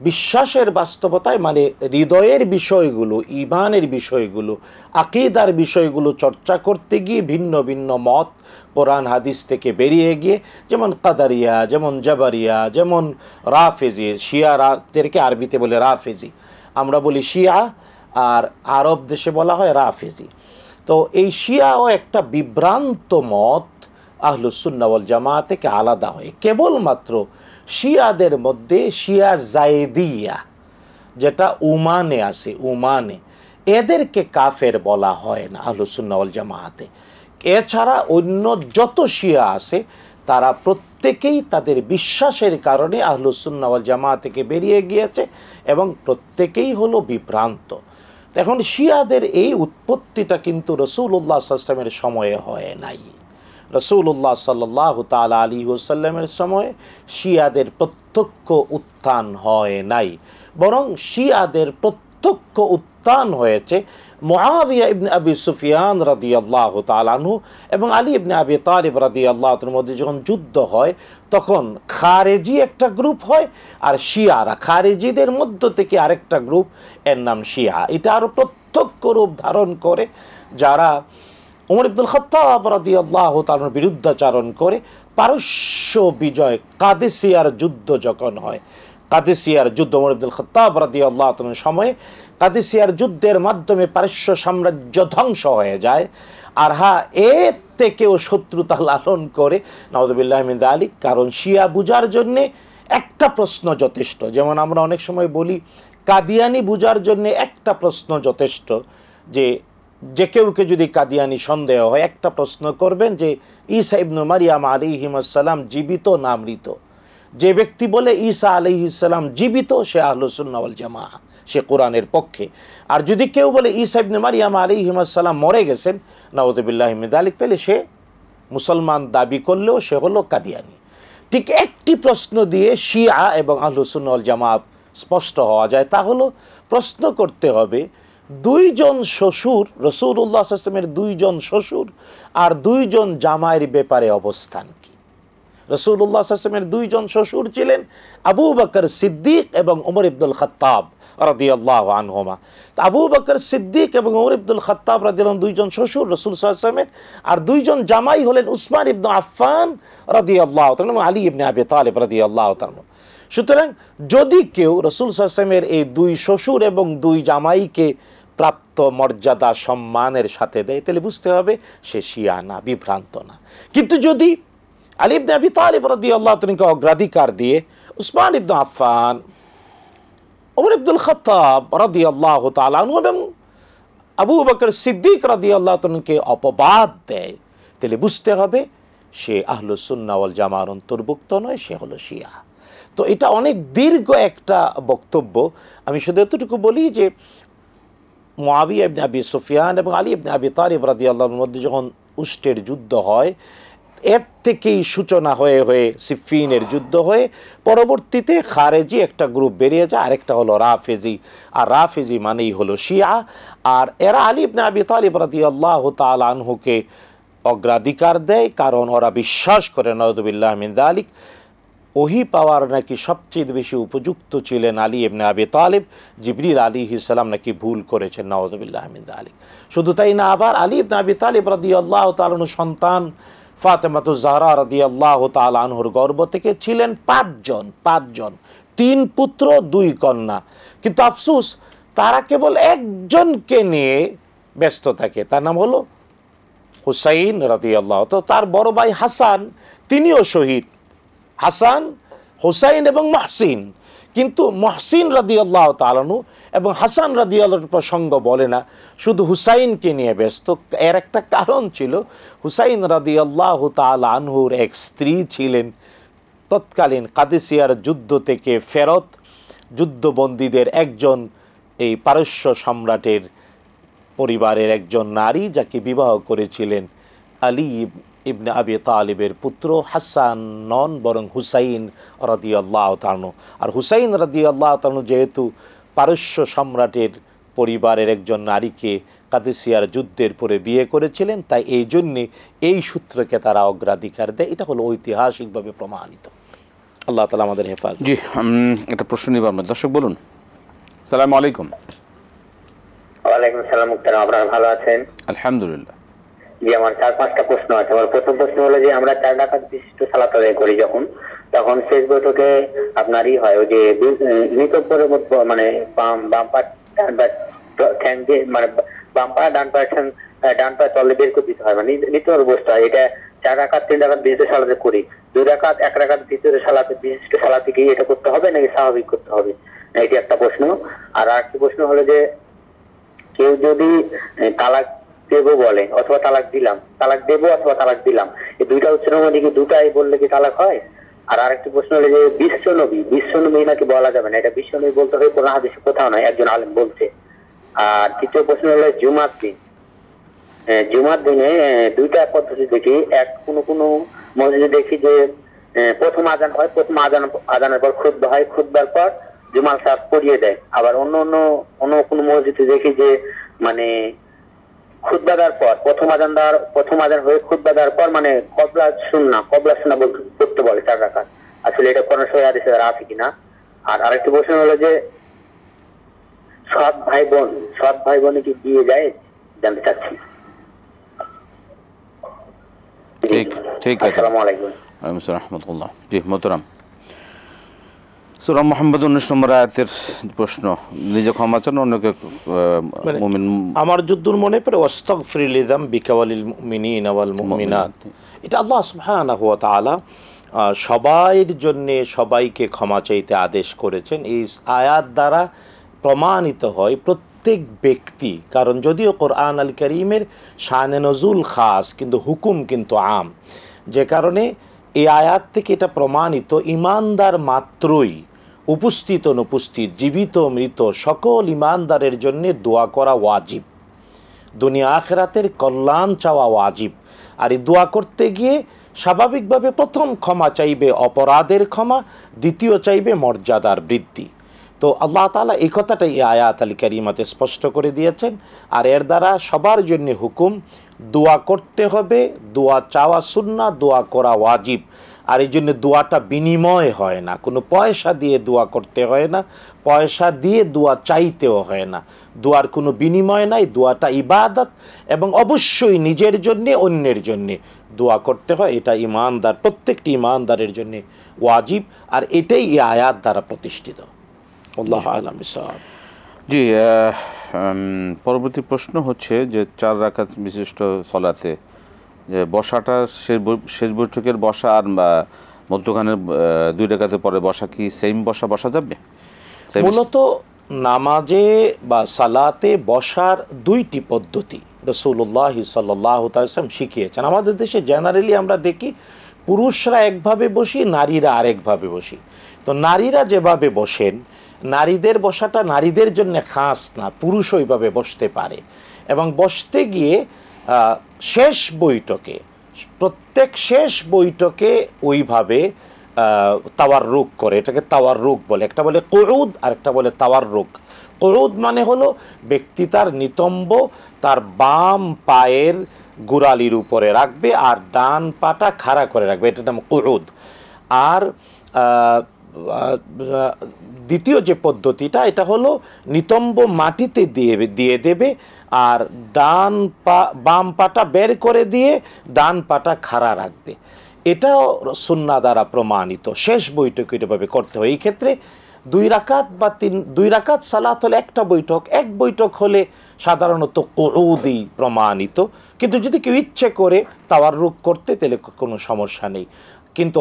বিশ্বাসের বাস্তবতায় মানে হৃদয়ের বিষয়গুলো, ঈমানের বিষয়গুলো, আকীদার বিষয়গুলো চর্চা করতে গিয়ে ভিন্ন ভিন্ন মত কোরআন হাদিস থেকে বেরিয়ে গিয়ে, যেমন কাদারিয়া, যেমন জাবারিয়া, যেমন রাফেজি। শিয়াদেরকে আরবিতে বলে রাফেজি, আমরা বলি শিয়া, আর আরব দেশে বলা হয় রাফেজি। তো এই শিয়াও একটা বিভ্রান্ত মত আহলুস সুন্নাহ ওয়াল জামাআহ থেকে আলাদা হয়। কেবলমাত্র শিয়াদের মধ্যে শিয়া জায়েদিয়া, যেটা উমানে আছে, উমানে, এদেরকে কাফের বলা হয় না আহলুস সুন্নাহ ওয়াল জামাআতে। এছাড়া অন্য যত শিয়া আছে তারা প্রত্যেকেই তাদের বিশ্বাসের কারণে আহলুস সুন্নাহ ওয়াল জামাআত থেকে বেরিয়ে গিয়েছে এবং প্রত্যেকেই হলো বিভ্রান্ত। এখন শিয়াদের এই উৎপত্তিটা কিন্তু রাসূলুল্লাহ সাল্লাল্লাহু আলাইহি ওয়াসাল্লামের সময়ে হয় নাই। রাসূলুল্লাহ সাল্লাল্লাহু তাআলা আলাইহি ওয়াসাল্লামের সময়ে শিয়াদের প্রত্যক্ষ উত্থান হয় নাই, বরং শিয়াদের প্রত্যক্ষ উত্থান হয়েছে মুআবিয়া ইবনে আবি সুফিয়ান রাদিয়াল্লাহু তাআলা আনহু এবং আলী ইবনে আবি তালিব রাদিয়াল্লাহু তাআলার মধ্যে যখন যুদ্ধ হয়, তখন খারেজি একটা গ্রুপ হয়, আর শিয়ারা, খারেজিদের মধ্য থেকে আরেকটা গ্রুপ, এর নাম শিয়া। এটা আরও প্রত্যক্ষ রূপ ধারণ করে, যারা ওমর ইবনুল খাত্তাব রাদিয়াল্লাহু তাআলার বিরুদ্ধাচারণ করে। পারস্য বিজয়, কাদেসিয়ার যুদ্ধ যখন হয়, কাদেসিয়ার যুদ্ধ ওমর ইবনুল খাত্তাব রাদিয়াল্লাহু তাআলার সময়ে কাদেসিয়ার যুদ্ধের মাধ্যমে পারস্য সাম্রাজ্য ধ্বংস হয়ে যায়। আর হ্যাঁ, এর থেকেও শত্রুতা লালন করে নাউযুবিল্লাহি মিন যালিক, কারণ শিয়া বুঝার জন্যে একটা প্রশ্ন যথেষ্ট। যেমন আমরা অনেক সময় বলি কাদিয়ানি বুঝার জন্যে একটা প্রশ্ন যথেষ্ট, যে কেউকে যদি কাদিয়ানি সন্দেহ হয় একটা প্রশ্ন করবেন যে ঈসা ইবনে মারিয়াম আলাইহিস সালাম জীবিত না মৃত। যে ব্যক্তি বলে ঈসা আলাইহিস সালাম জীবিত, সে আহলুস সুন্নাহ ওয়াল জামাআহ, সে কোরআনের পক্ষে। আর যদি কেউ বলে ঈসা ইবনে মারিয়াম আলাইহিস সালাম মরে গেছেন, নাউযুবিল্লাহি মিন যালিক, তাহলে সে মুসলমান দাবি করলেও সে হলো কাদিয়ানি। ঠিক একটি প্রশ্ন দিয়ে শিয়া এবং আহলুস সুন্নাহ ওয়াল জামাআহ স্পষ্ট হওয়া যায়, তা হলো প্রশ্ন করতে হবে দুইজন শ্বশুর, রাসূলুল্লাহ সাল্লাল্লাহু আলাইহি ওয়াসাল্লামের দুইজন শ্বশুর আর দুইজন জামাইয়ের ব্যাপারে অবস্থান কি। রাসূলুল্লাহ সাল্লাল্লাহু আলাইহি ওয়াসাল্লামের দুইজন শ্বশুর ছিলেন আবু বকর সিদ্দিক এবং ওমর ইবনুল খাত্তাব রাদিয়াল্লাহু আনহুমা। আবু বকর সিদ্দিক এবং ওমর ইবনুল খাত্তাব রাদিয়াল্লাহু দুইজন শ্বশুর রাসূল সাল্লাল্লাহু আলাইহি ওয়াসাল্লামের, আর দুইজন জামাই হলেন উসমান ইবনে আফফান রাদিয়াল্লাহু তাআলা এবং আলী ইবনে আবি তালিব রাদিয়াল্লাহু তাআলা। সুতরাং যদি কেউ রাসূল সাল্লাল্লাহু আলাইহি ওয়াসাল্লামের এই দুই শ্বশুর এবং দুই জামাইকে প্রাপ্ত মর্যাদা সম্মানের সাথে দেয়, তাহলে বুঝতে হবে সে শিয়া না, বিভ্রান্ত না। কিন্তু যদি আলী ইবনে আবি তালিব রাদিয়াল্লাহু তাআলাকে অগ্রাধিকার দিয়ে উসমান ইবনে আফফান, ওমর ইবনুল খাত্তাব রাদিয়াল্লাহু তাআলা আনহু এবং আবু বকর সিদ্দিক রাদিয়াল্লাহু তাআলাকে অপবাদ দেয়, তাহলে বুঝতে হবে সে আহলুস সুন্নাহ ওয়াল জামাআর অন্তর্ভুক্ত নয়, সে হলো শিয়া। তো এটা অনেক দীর্ঘ একটা বক্তব্য। আমি শুধু এতটুকু বলি যে মুআবিয়া ইবনে আবি সুফিয়ান এবং আলী ইবনে আবি তালিব রাদিয়াল্লাহুর মধ্যে যখন উষ্টের যুদ্ধ হয়, এর থেকেই সূচনা হয়ে হয়ে সিফিনের যুদ্ধ হয়ে পরবর্তীতে খারেজি একটা গ্রুপ বেরিয়ে যায়, আরেকটা হলো রাফেজি। আর রাফেজি মানেই হলো শিয়া। আর এরা আলী ইবনে আবি তালিব রাদিয়াল্লাহু তাআলা আনহুকে অগ্রাধিকার দেয়, কারণ ওরা বিশ্বাস করে নাউযুবিল্লাহি মিন যালিক ওহী পাওয়ার নাকি সবচেয়ে বেশি উপযুক্ত ছিলেন আলী ইবনে আবি তালিব। জিবরিল আলাইহিস সালাম নাকি ভুল করেছেন, নাউযুবিল্লাহি মিন যালিক। শুধু তাই না, আবার আলী ইবনে আবি তালিব রাদিয়াল্লাহু তাআলা আনহু সন্তান ফাতেমাতুজ জাহরা রাদিয়াল্লাহু তাআলা আনহুর গর্ভ থেকে ছিলেন পাঁচজন, 3 পুত্র 2 কন্যা। কিন্তু আফসোস তারা কেবল একজনকে নিয়ে ব্যস্ত থাকে, তার নাম হলো হুসাইন রাদিয়াল্লাহু। তো তার বড় ভাই হাসান, তিনিও শহীদ। হাসান, হুসাইন এবং মুহসিন। কিন্তু মুহসিন রাদিয়াল্লাহু তাআলা আনহু এবং হাসান রাদিয়াল্লাহু প্রসঙ্গ বলে না, শুধু হুসাইনকে নিয়ে ব্যস্ত। এর একটা কারণ ছিল, হুসাইন রাদিয়াল্লাহু তাআলা আনহুর এক স্ত্রী ছিলেন তৎকালীন কাদেসিয়ার যুদ্ধ থেকে ফেরত যুদ্ধবন্দীদের একজন, এই পারস্য সম্রাটের পরিবারের একজন নারী, যাকে বিবাহ করেছিলেন আলী ইবনে আবি তালিবের পুত্র হাসান নন, বরং হুসাইন রাদিয়াল্লাহু তাআলা। আর হুসাইন রাদিয়াল্লাহু তাআলা যেহেতু পারস্য সম্রাটের পরিবারের একজন নারীকে কাদেসিয়ার যুদ্ধের পরে বিয়ে করেছিলেন, তাই এই জন্যে এই সূত্রকে তারা অগ্রাধিকার দেয়। এটা হলো ঐতিহাসিকভাবে প্রমাণিত। আল্লাহ তাআলা আমাদের হেফাজত। জি, একটা প্রশ্ন নিব আপনার। দর্শক বলুন। আসসালামু আলাইকুম। ওয়ালাইকুম সালাম। মুক্তারাম, আপনারা ভালো আছেন? আলহামদুলিল্লাহ। জি, আমার 4-5টা প্রশ্ন আছে। আমার প্রথম প্রশ্ন হলো যে আমরা 4 রাকাত বিশিষ্ট সালাত আদায় করি তখন শেষ বৈঠকে আপনারই হয় ওই যে নিতব্বরের মধ্যে, মানে বাম পা ডান পা ঠ্যাং দিয়ে, মানে বাম পা ডান পা তলে বের করে দিতে হয়, মানে নিতর অবস্থা। এটা 4 রাকাত 3 রাকাত বিশিষ্ট সালাতে করি। 2 রাকাত 1 রাকাত ভিতরে সালাতে বিশিষ্ট সালাতে কি এটা করতে হবে নাকি স্বাভাবিক করতে হবে? এটি একটা প্রশ্ন। আর আরেকটি প্রশ্ন হলো যে কেউ যদি তালাক দেবো বলে অথবা তালাক দেবো অথবা তালাক দিলাম, এই দুইটা উচ্চারণের মধ্যে কি দুটাই বললে কি তালাক হয়? আর আরেকটি প্রশ্ন হলো যে বিশ্বনবী নাকি বলা যাবে না, এটা বিশ্বনবী বলতে হয় কোরআন হাদিসে কোথাও নয়, একজন আলেম বলছে। আর তৃতীয় প্রশ্ন হলো জুমার দিনে 2টা পদ্ধতি দেখি। কোনো মসজিদে দেখি যে প্রথম আজান হয়, প্রথম আজানের পর খুতবা হয়, খুতবার পর জুমার সালাত পড়িয়ে দেয়। আবার অন্য কোনো মসজিদে দেখি যে মানে খুতবা দেওয়ার পর প্রথম আজান হয়ে খুতবা দেওয়ার পর মানে কবলা সুন্নাহ করতে বলে 4 রাকাত। আসলে এটা কোন সহিহ হাদিসে আছে কিনা? আর আরেকটি প্রশ্ন হলো যে সৎ ভাই বোনে কি বিয়ে যায়, জানতে চাচ্ছি। ঠিক আছে। আসসালামু আলাইকুম। ওয়া আলাইকুম আসসালাম রাহমাতুল্লাহ। জি মোহতারাম, সূরা মুহাম্মদ 19 নম্বর আয়াতের প্রশ্ন, নিজে ক্ষমা চান অন্যকে মুমিন। আমার যদ্দুর মনে পড়ে ওয়াস্তাগফির লিযামবিকা ওয়ালিল মুমিনিনা ওয়াল মুমিনাত, এটা আল্লাহ সুবহানাহু ওয়া তাআলা সবাইয়ের জন্যে সবাইকে ক্ষমা চাইতে আদেশ করেছেন। এই আয়াত দ্বারা প্রমাণিত হয় প্রত্যেক ব্যক্তি, কারণ যদিও কোরআন আল কারীমের শানে নজুল খাস কিন্তু হুকুম কিন্তু আম, যে কারণে এই আয়াত থেকে এটা প্রমাণিত ইমানদার মাত্রই উপস্থিত অনুপস্থিত জীবিত মৃত সকল ইমানদারের জন্য দোয়া করা ওয়াজিব, দুনিয়া আখিরাতের কল্যাণ চাওয়া ওয়াজিব। আর এই দোয়া করতে গিয়ে স্বাভাবিকভাবে প্রথম ক্ষমা চাইবে অপরাধের ক্ষমা, দ্বিতীয় চাইবে মর্যাদার বৃদ্ধি। তো আল্লাহ তাআলা এই কথাটাই এই আয়াত আল কারিমাতে স্পষ্ট করে দিয়েছেন। আর এর দ্বারা সবার জন্য হুকুম, দোয়া করতে হবে, দোয়া চাওয়া সুন্নাহ, দোয়া করা ওয়াজিব। আর এই জন্য দোয়াটা বিনিময় হয় না, কোনো পয়সা দিয়ে দোয়া করতে হয় না, পয়সা দিয়ে দোয়া চাইতেও হয় না, দোয়ার কোনো বিনিময় নাই, দোয়াটা ইবাদত এবং অবশ্যই নিজের জন্যে অন্যের জন্যে দোয়া করতে হয়। এটা ইমানদার, প্রত্যেকটি ইমানদারের জন্যে ওয়াজিব, আর এটাই এই আয়াত দ্বারা প্রতিষ্ঠিত। আল্লাহু আ'লাম বিসওয়াব। জি, পরবর্তী প্রশ্ন হচ্ছে যে 4 রাকাত বিশিষ্ট সলাতে যে বসাটা শেষ বৈঠকের বসা আর মধ্যখানের 2 রাকাতের পরে বসা কি সেম বসা যাবে? মূলত নামাজে বা সালাতে বসার 2টি পদ্ধতি রাসূলুল্লাহ সাল্লাল্লাহু আলাইহি ওয়াসাল্লাম শিখিয়েছেন। আমাদের দেশে জেনারেলি আমরা দেখি পুরুষরা একভাবে বসি, নারীরা আরেকভাবে বসি। তো নারীরা যেভাবে বসেন, নারীদের বসাটা নারীদের জন্য খাস না, পুরুষ ওইভাবে বসতে পারে। এবং বসতে গিয়ে শেষ বৈঠকে, প্রত্যেক শেষ বৈঠকে ওইভাবে তাওয়াররুক করে, এটাকে তাওয়াররুক বলে। একটা বলে কুউদ আর একটা বলে তাওয়াররুক। কুউদ মানে হলো ব্যক্তি তার নিতম্ব তার বাম পায়ের গোড়ালির উপরে রাখবে আর ডান পাটা খাড়া করে রাখবে, এটার নাম কুউদ। আর দ্বিতীয় যে পদ্ধতিটা, এটা হলো নিতম্ব মাটিতে দিয়ে দেবে আর বাম পাটা বের করে দিয়ে ডান পাটা খাড়া রাখবে। এটাও সুন্নাহ দ্বারা প্রমাণিত। শেষ বৈঠক এভাবে করতে হয়। এই ক্ষেত্রে 2 রাকাত বা 2 রাকাত সালাত হলে একটা বৈঠক, এক বৈঠক হলে সাধারণত কুউদি প্রমাণিত। কিন্তু যদি কেউ ইচ্ছে করে তাওয়াররুক করতে, তাহলে কোনো সমস্যা নেই। কিন্তু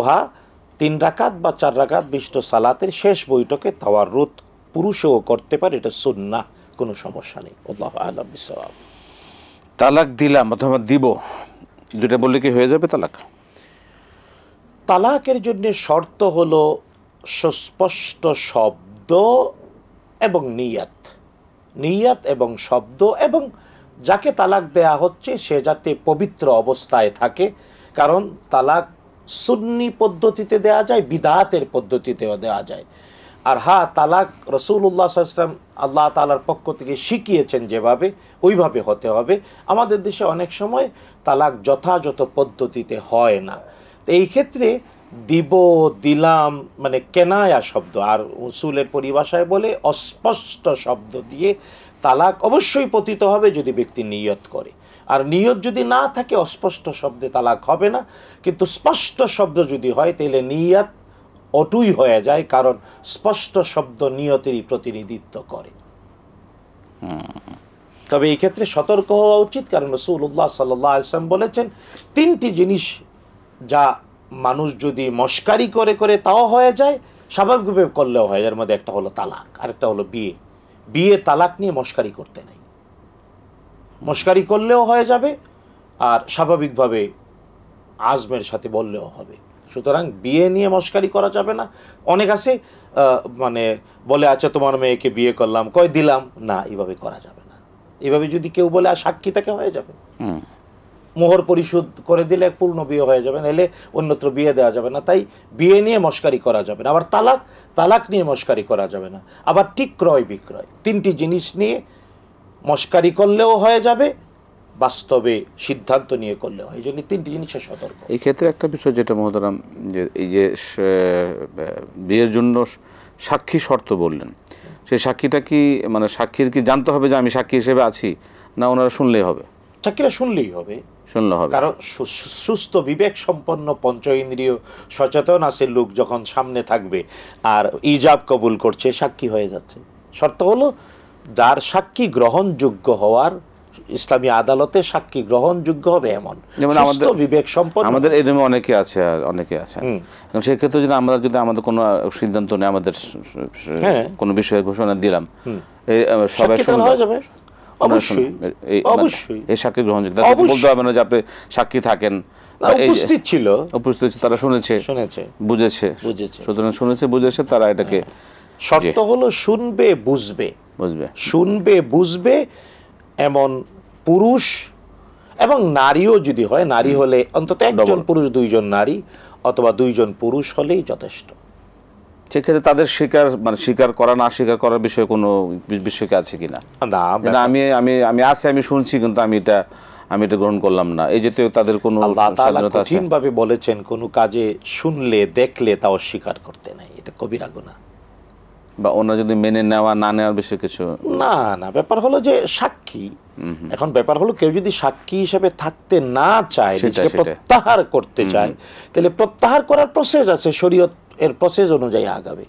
3 রাকাত বা 4 রাকাত বিশিষ্ট সালাতের শেষ বৈঠকে তাওয়াররুক পুরুষও করতে পারে, এটা সুন্নাহ, কোনো সমস্যা নেই। আল্লাহু আ'লাম বিসওয়াব। তালাক দিলাম অথবা দিব, দুটা বললে কি হয়ে যাবে তালাক? তালাকের জন্য শর্ত হলো সুস্পষ্ট শব্দ এবং নিয়ত এবং শব্দ, এবং যাকে তালাক দেয়া হচ্ছে সে যাতে পবিত্র অবস্থায় থাকে। কারণ তালাক সুন্নি পদ্ধতিতে দেয়া যায়, বিদআতের পদ্ধতিতেও দেওয়া যায়। আর তালাক রাসূলুল্লাহ সাল্লাল্লাহু আলাইহি ওয়াসাল্লাম আল্লাহ তাআলার পক্ষ থেকে শিখিয়েছেন যেভাবে, ওইভাবে হতে হবে। আমাদের দেশে অনেক সময় তালাক যথাযথ পদ্ধতিতে হয় না। তো এই ক্ষেত্রে দিব, দিলাম মানে কেনায়া শব্দ, আর উসুলের পরিভাষায় বলে অস্পষ্ট শব্দ দিয়ে তালাক অবশ্যই পতিত হবে যদি ব্যক্তি নিয়ত করে। আর নিয়ত যদি না থাকে অস্পষ্ট শব্দে তালাক হবে না। কিন্তু স্পষ্ট শব্দ যদি হয় তাহলে নিয়ত অটুই হয়ে যায়, কারণ স্পষ্ট শব্দ নিয়তেরই প্রতিনিধিত্ব করে। তবে এই ক্ষেত্রে সতর্ক হওয়া উচিত, কারণ রাসূলুল্লাহ সাল্লাল্লাহু আলাইহি ওয়াসাল্লাম বলেছেন 3টি জিনিস যা মানুষ যদি মস্কারি করে করে তাও হয়ে যায়, স্বাভাবিকভাবে করলেও হয়। এর মধ্যে একটা হলো তালাক, আরেকটা হলো বিয়ে। তালাক নিয়ে মস্কারি করতে নাই, মস্কারি করলেও হয়ে যাবে আর স্বাভাবিকভাবে আজমের সাথে বললেও হবে। সুতরাং বিয়ে নিয়ে মস্কারি করা যাবে না। অনেক আছে মানে বলে, আচ্ছা তোমার মেয়েকে বিয়ে করলাম, কয় দিলাম না, এইভাবে করা যাবে না। এইভাবে যদি কেউ বলে আর সাক্ষী তাকে হয়ে যাবে, মোহর পরিশোধ করে দিলে পূর্ণ বিয়ে হয়ে যাবে, নাহলে অন্যত্র বিয়ে দেওয়া যাবে না। তাই বিয়ে নিয়ে মস্কারি করা যাবে না। আবার তালাক নিয়ে মস্কারি করা যাবে না। আবার ঠিক ক্রয় বিক্রয়, 3টি জিনিস নিয়ে মস্কারি করলেও হয়ে যাবে, বাস্তবে সিদ্ধান্ত নিয়ে করলেও হয়। এই জন্য 3টি জিনিসের সতর্ক। এই ক্ষেত্রে একটা বিষয় যেটা মহতারাম, যে এই যে বিয়ের জন্য সাক্ষী শর্ত বললেন, সেই সাক্ষীটা কি মানে সাক্ষীর কি জানতে হবে যে আমি সাক্ষী হিসেবে আছি, না ওনারা শুনলেই হবে? সাক্ষীরা শুনলেই হবে। শুনলে হবে। কারণ সুস্থ বিবেক সম্পন্ন পঞ্চ ইন্দ্রিয় সচেতন আছে লোক যখন সামনে থাকবে আর ইজাব কবুল করছে, সাক্ষী হয়ে যাচ্ছে। শর্ত হলো যার সাক্ষী গ্রহণযোগ্য হওয়ার, ইসলামী আদালতে সাক্ষী গ্রহণযোগ্য হবে এমন সুস্থ বিবেক সম্পন্ন। আমাদের এরকম অনেকে আছে, সেক্ষেত্রে যদি আমরা আমাদের কোনো সিদ্ধান্ত নেই, আমাদের কোনো বিষয়ে ঘোষণা দিলাম, সবাই হয়ে যাবে। অবশ্যই এই সাক্ষী গ্রহণযোগ্য, বলতে হবে না যে আপনি সাক্ষী থাকেন, উপস্থিত ছিল, তারা শুনেছে বুঝেছে, সুতরাং শুনেছে বুঝেছে তারা এটাকে। শর্ত হলো শুনবে বুঝবে, শুনবে বুঝবে এমন পুরুষ এবং নারীও যদি হয়, নারী হলে অন্তত একজন পুরুষ দুইজন নারী অথবা দুইজন পুরুষ হলেই যথেষ্ট। সেক্ষেত্রে তাদের স্বীকার করা না স্বীকার করার বিষয়ে কোনো বিষয় আছে কিনা? না, আমি আছি, আমি শুনছি, কিন্তু আমি এটা গ্রহণ করলাম না, এই যেতে তাদের কোনো স্বাধীনতা আছে? কঠিনভাবে বলেছেন কোনো কাজে শুনলে দেখলে তা অস্বীকার করতে নাই, এটা কবিরা গুনাহ। বা ওনারা যদি মেনে নেওয়া না নেওয়ার বিষয়ে কিছু না, ব্যাপার হলো যে সাক্ষী, এখন ব্যাপার হলো কেউ যদি সাক্ষী হিসেবে থাকতে না চায়, নিজেকে প্রত্যাহার করতে চায়, তাহলে প্রত্যাহার করার প্রসেস আছে, শরীয়ত এর প্রসেস অনুযায়ী আগাবে।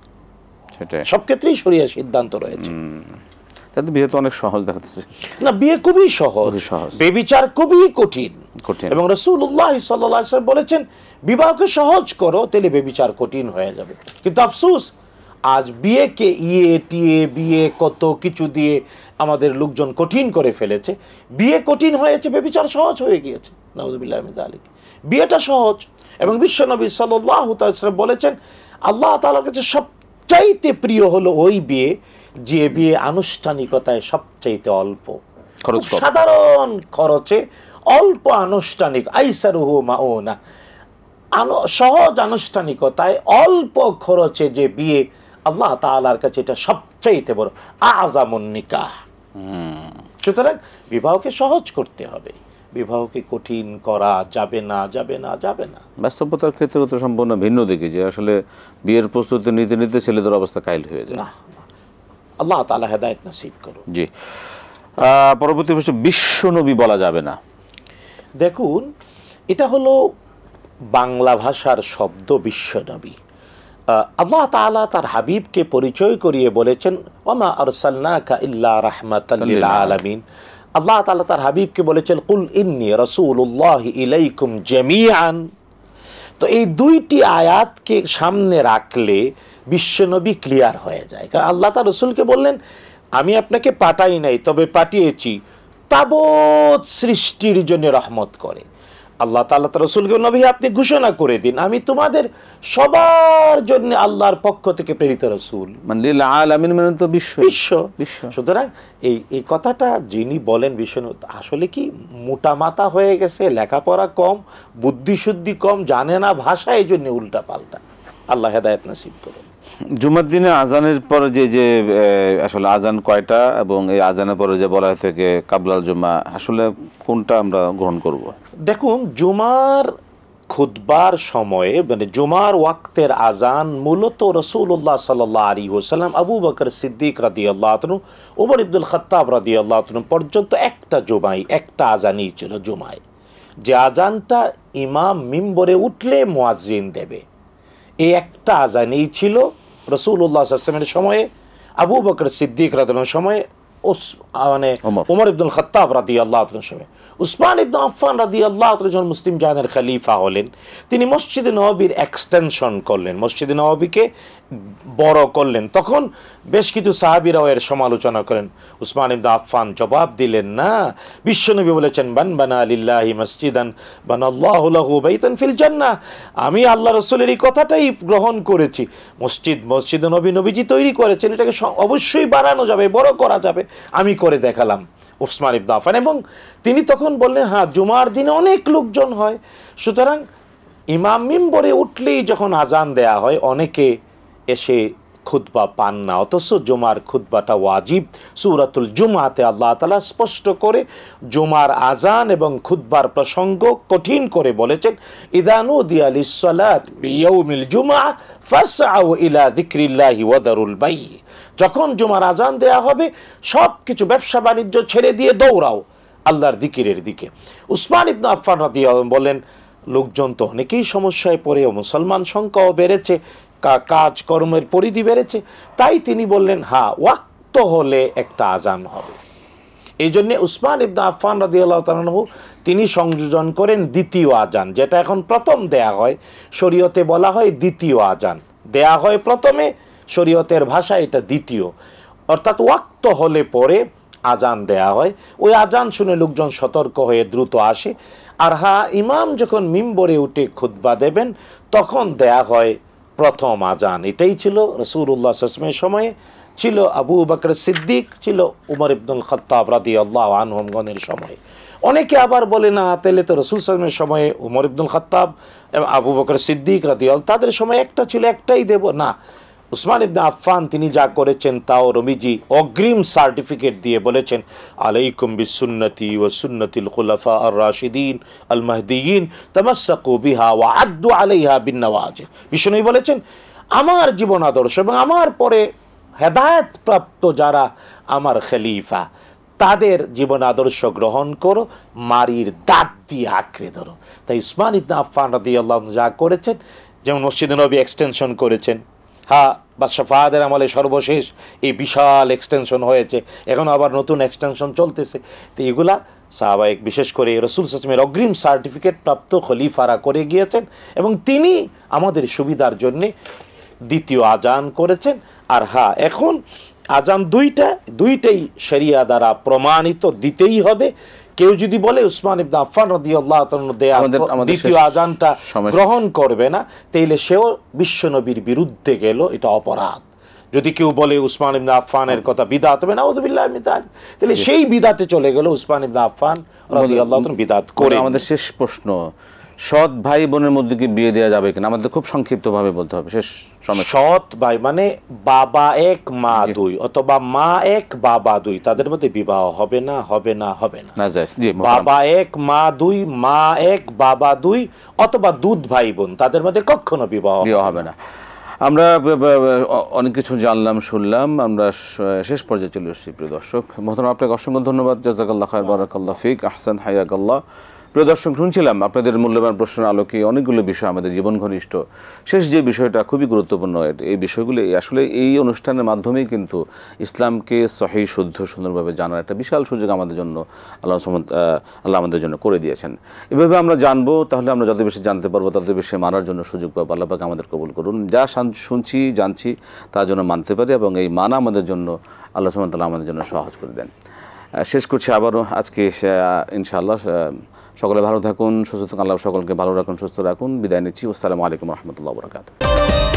সেটাই সব ক্ষেত্রেই শরীয়তের সিদ্ধান্ত রয়েছে। তাতে বিয়ে তো অনেক সহজ দেখাচ্ছে না, বিয়ে খুবই সহজ, বেবিচার খুবই কঠিন। এবং রাসূলুল্লাহ সাল্লাল্লাহু আলাইহি ওয়াসাল্লাম বলেছেন বিবাহকে সহজ করো, তাহলে বেবিচার কঠিন হয়ে যাবে। কিন্তু আফসোস আজ বিয়েকে বিয়ে কত কিছু দিয়ে আমাদের লোকজন কঠিন করে ফেলেছে। বিয়ে কঠিন হয়েছে, বেবিচার সহজ হয়ে গিয়েছে। নাউযুবিল্লাহি মিন যালিক। বিয়েটা সহজ, এবং বিশ্বনবী সাল্লাল্লাহু আলাইহি ওয়াসাল্লাম বলেছেন আল্লাহ তাআলার কাছে সবচাইতে প্রিয় হলো ওই বিয়ে যে বিয়ে আনুষ্ঠানিকতায় সবচাইতে অল্প, সাধারণ খরচে, অল্প আনুষ্ঠানিক, আইসারুহু মাউনা, সহজ আনুষ্ঠানিকতায় অল্প খরচে যে বিয়ে, আল্লাহ তাআলার কাছে এটা সবচাইতে বড় আযামুন নিকাহ। সুতরাং বিবাহকে সহজ করতে হবে, বিবাহকে কঠিন করা যাবে না। বাস্তবতার ক্ষেত্রে তো সম্পূর্ণ ভিন্ন দিকে, যে আসলে বিয়ের প্রস্তুতি নিতে নিতে ছেলেদের অবস্থা কাইল হয়ে যায়। আল্লাহ তাআলা হেদায়েত নসিব করুন। জি, পরবর্তী প্রশ্ন, বিশ্ব নবী বলা যাবে না। দেখুন, এটা হলো বাংলা ভাষার শব্দ বিশ্ব নবী। আল্লাহ তাআলা তার হাবিবকে পরিচয় করিয়ে বলেছেন ওয়ামা আরসালনাকা ইল্লা রাহমাতাল লিল আলামিন। আল্লাহ তাআলা তার হাবিবকে বলেছেন কুল ইন্নী রাসূলুল্লাহি ইলাইকুম জামিআন। তো এই দুইটি আয়াতকে সামনে রাখলে বিশ্বনবী ক্লিয়ার হয়ে যায়। কারণ আল্লাহ তার রাসূলকে বললেন আমি আপনাকে পাঠাই নাই, তবে পাঠিয়েছি তাবৎ সৃষ্টির জন্য রহমত করে। আল্লাহ তাআলা তার রাসূলকে নবী আপনি ঘোষণা করে দিন আমি তোমাদের সবার জন্য আল্লাহর পক্ষ থেকে প্রেরিত রাসূল। মানে লিল আলামিন মানে তো বিশ্ব। সুতরাং এই কথাটা যিনি বলেন বিষ্ণু আসলে কি মোটা মাথা হয়ে গেছে, লেখাপড়া কম, বুদ্ধিশুদ্ধি কম, জানে না ভাষা, এই জন্য উল্টা পাল্টা। আল্লাহ হেদায়েত নসিব করুন। জুমার দিনে আজানের পরে যে আসলে আজান কয়টা, এবং এই আজানের পরে যে বলা থেকে কাবলাল জুমা, আসলে কোনটা আমরা গ্রহণ করব? দেখুন, জুমার খুতবার সময়ে মানে জুমার ওয়াক্তের আজান মূলত রাসূলুল্লাহ সাল্লাল্লাহু আলাইহি ওয়াসাল্লাম, আবু বকর সিদ্দিক রাদিয়াল্লাহু আনহু, ওমর ইবনুল খাত্তাব রাদিয়াল্লাহু আনহু পর্যন্ত একটা আজানই ছিল জুমায়, যে আজানটা ইমাম মিম্বরে উঠলে মুয়াজ্জিন দেবে। এই একটা আজানই ছিল রাসূলুল্লাহ সাল্লাল্লাহু আলাইহি ওয়াসাল্লামের সময়ে, আবু বকর সিদ্দিক রাদিয়াল্লাহু আনহুর সময়ে, মানে ওমর ইবনুল খাত্তাব রাদিয়াল্লাহু আনহুর সময়ে। উসমান ইবনে আফফান রাদিয়াল্লাহু আনহু যখন মুসলিম জাহানের খলিফা হলেন, তিনি মসজিদে নববীর এক্সটেনশন করলেন, মসজিদে নববীকে বড় করলেন। তখন বেশ কিছু সাহাবীরাও এর সমালোচনা করেন। উসমান ইবনে আফফান জবাব দিলেন, না, বিশ্বনবী বলেছেন মান বানা লিল্লাহি মসজিদান বানাল্লাহু লাহু বাইতান ফিল জান্নাহ। আমি আল্লাহ রাসূলের এই কথাটাই গ্রহণ করেছি। মসজিদে নবীজি তৈরি করেছেন, এটাকে অবশ্যই বাড়ানো যাবে, বড় করা যাবে, আমি করে দেখালাম। উসমান ইবনে আফফান, এবং তিনি তখন বললেন হ্যাঁ জুমার দিনে অনেক লোকজন হয়, সুতরাং ইমাম মিম্বরে উঠলেই যখন আজান দেয়া হয় অনেকে এসে খুতবা পান না, অথচ জুমার খুতবাটা ওয়াজিব। সূরাতুল জুমাতে আল্লাহ তাআলা স্পষ্ট করে জুমার আজান এবং খুতবার প্রসঙ্গ কঠিন করে বলেছেন ইযা নুদিয়া লিস-সালাত বিয়াউমিল জুমআ ফাসআউ ইলা যিকরিল্লাহি ওয়া দারুল বাই। যখন জুমার আজান দেয়া হবে সব কিছু ব্যবসা বাণিজ্য ছেড়ে দিয়ে দৌড়াও আল্লাহর দিকিরের দিকে। উসমান ইবনে আফফান রাদিয়াল্লাহু আনহু বলেন, লোকজন তো অনেকেই সমস্যায় পড়ে, মুসলমান সংখ্যাও বেড়েছে, কাজ কর্মের পরিধি বেড়েছে, তাই তিনি বললেন হ্যাঁ, ওয়াক্ত হলে একটা আজান হবে। এই জন্যে উসমান ইবনে আফফান রাদিয়াল্লাহু তাআলা আনহু তিনি সংযোজন করেন দ্বিতীয় আজান, যেটা এখন প্রথম দেয়া হয়, শরীয়তে বলা হয় দ্বিতীয় আজান। দেয়া হয় প্রথমে, শরীয়তের ভাষায় এটা দ্বিতীয়, অর্থাৎ ওয়াক্ত হলে পরে আজান দেয়া হয়। ওই আজান শুনে লোকজন সতর্ক হয়ে দ্রুত আসে। আর হ্যাঁ, ইমাম যখন মিম্বরে উঠে খুতবা দেবেন তখন দেয়া হয় প্রথম আজান। এটাই ছিল রাসূলুল্লাহ সাল্লাল্লাহু আলাইহি ওয়াসাল্লামের সময়ে, ছিল আবু বকর সিদ্দিক, ছিল উমর ইবনুল খাত্তাব রাদিয়াল্লাহু আনহুমগণের সময়। অনেকে আবার বলে না, তাহলে তো রাসূল সাল্লাল্লাহু আলাইহি ওয়াসাল্লামের সময়ে উমর ইবনুল খাত্তাব এবং আবু বকর সিদ্দিক রাদিয়াল্লাহু তাদের সময় একটা ছিল, একটাই দেব না। উসমান ইবনে আফফান তিনি যা করেছেন তাও রমিজি অগ্রিম সার্টিফিকেট দিয়ে বলেছেন, আলাইকুম বিসুন্নতি ওয়া সুন্নাতিল খুলাফা আর রাশিদিন আল মাহদিয়িন তামাসসাকু বিহা ওয়া আদ্দু আলাইহা বিন নওয়াজির। বিষ্ণু বলেছেন, আমার জীবন আদর্শ এবং আমার পরে হেদায়েত প্রাপ্ত যারা আমার খলিফা, তাদের জীবন আদর্শ গ্রহণ করো, মারির দাঁত দিয়ে আঁকড়ে ধরো। তাই উসমান ইবনে আফফান রাদিয়াল্লাহু আনহু যা করেছেন, যেমন মসজিদে নবী এক্সটেনশন করেছেন, হ্যাঁ বাদশাহ ফাহাদের আমলে সর্বশেষ এই বিশাল এক্সটেনশন হয়েছে, এখন আবার নতুন এক্সটেনশন চলতেছে। তো এগুলা সাহাবায়ে, বিশেষ করে রাসূল সাল্লাল্লাহু আলাইহি ওয়াসাল্লামের অগ্রিম সার্টিফিকেট প্রাপ্ত খলিফারা করে গিয়েছেন এবং তিনি আমাদের সুবিধার জন্যে দ্বিতীয় আজান করেছেন। আর হ্যাঁ, এখন আজান দুইটাই শরিয়া দ্বারা প্রমাণিত, দিতেই হবে। কেউ যদি বলে উসমান ইবনে আফফান রাদিয়াল্লাহু তাআলা দেয়া দ্বিতীয় আজানটা গ্রহণ করবে না, তাইলে সেও বিশ্বনবীর বিরুদ্ধে গেল, এটা অপরাধ। যদি কেউ বলে উসমান ইবনে আফফানের কথা বিদআত হবে, নাউযুবিল্লাহি মিন যালিক, তাহলে সেই বিদআতে চলে গেল। উসমান ইবনে আফফান রাদিয়াল্লাহু তাআলা বিদআত করে। আমাদের শেষ প্রশ্ন, সৎ ভাই বোনের মধ্যে কি বিয়ে দেওয়া যাবে কিনা? আমাদের খুব সংক্ষিপ্তভাবে বলতে হবে, শেষ সময়। সৎ ভাই মানে বাবা এক মা দুই, অথবা মা এক বাবা দুই, তাদের মধ্যে বিবাহ হবে না, হবে না, হবে না। বাবা এক মা দুই, মা এক বাবা দুই, অথবা দুধ ভাই বোন, তাদের মধ্যে কখনো বিবাহ হবে না। আমরা অনেক কিছু জানলাম, শুনলাম, আমরা শেষ পর্যায়ে চলে এসেছি। প্রিয় দর্শক মোহতারাম, আপনাকে অসংখ্য ধন্যবাদ। জাযাকাল্লাহ খায়র, বারাকাল্লাহু ফিক, আহসান হায়াকাল্লাহ। প্রিয় দর্শক, শুনছিলাম আপনাদের মূল্যবান প্রশ্নের আলোকে অনেকগুলো বিষয়, আমাদের জীবন ঘনিষ্ঠ শেষ যে বিষয়টা খুবই গুরুত্বপূর্ণ, এই বিষয়গুলি আসলে এই অনুষ্ঠানের মাধ্যমেই কিন্তু ইসলামকে সহিহ শুদ্ধ সুন্দরভাবে জানার একটা বিশাল সুযোগ আমাদের জন্য আল্লাহ আমাদের জন্য করে দিয়েছেন। এভাবে আমরা জানবো, তাহলে আমরা যত বেশি জানতে পারবো তত বেশি মানার জন্য সুযোগ পাবো। আল্লাহ পাক আমাদের কবুল করুন। যা শুনছি জানছি তার জন্য মানতে পারি এবং এই মানা আমাদের জন্য আল্লাহ সুবহানাহু ওয়া তাআলা আমাদের জন্য সহজ করে দেন। শেষ করছি আবারও আজকে ইনশাআল্লাহ। সকলে ভালো থাকুন, সুস্থ থাকুন, আল্লাহ সকলকে ভালো রাখুন, সুস্থ রাখুন। বিদায় নিচ্ছি। আসসালামু আলাইকুম ওয়া রাহমাতুল্লাহি ওয়া বারাকাতুহু।